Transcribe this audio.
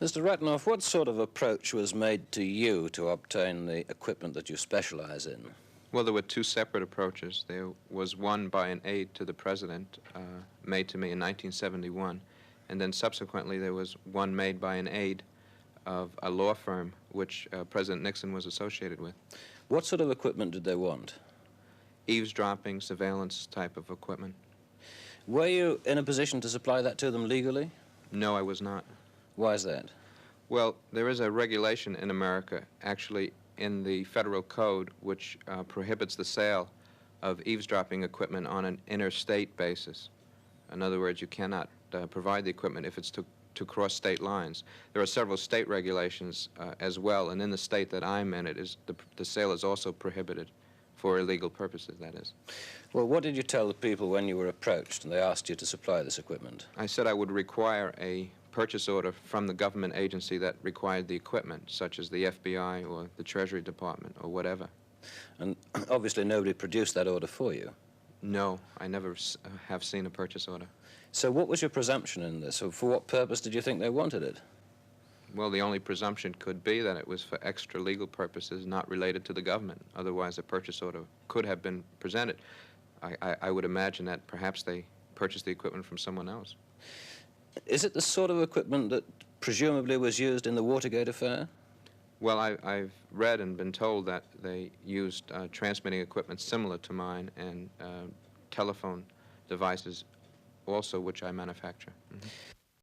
Mr. Ratnoff, what sort of approach was made to you to obtain the equipment that you specialize in? Well, there were two separate approaches. There was one by an aide to the president, made to me in 1971, and then subsequently there was one made by an aide of a law firm which President Nixon was associated with. What sort of equipment did they want? Eavesdropping, surveillance type of equipment. Were you in a position to supply that to them legally? No, I was not. Why is that? Well, there is a regulation in America, actually in the federal code, which prohibits the sale of eavesdropping equipment on an interstate basis. In other words, you cannot provide the equipment if it's to cross state lines. There are several state regulations as well, and in the state that I'm in, the sale is also prohibited for illegal purposes, that is. Well, what did you tell the people when you were approached and they asked you to supply this equipment? I said I would require a purchase order from the government agency that required the equipment, such as the FBI or the Treasury Department or whatever. And obviously nobody produced that order for you. No, I never have seen a purchase order. So what was your presumption in this? Or for what purpose did you think they wanted it? Well, the only presumption could be that it was for extra legal purposes not related to the government. Otherwise, a purchase order could have been presented. I would imagine that perhaps they purchased the equipment from someone else. Is it the sort of equipment that presumably was used in the Watergate affair? Well, I've read and been told that they used transmitting equipment similar to mine and telephone devices also, which I manufacture. Mm-hmm.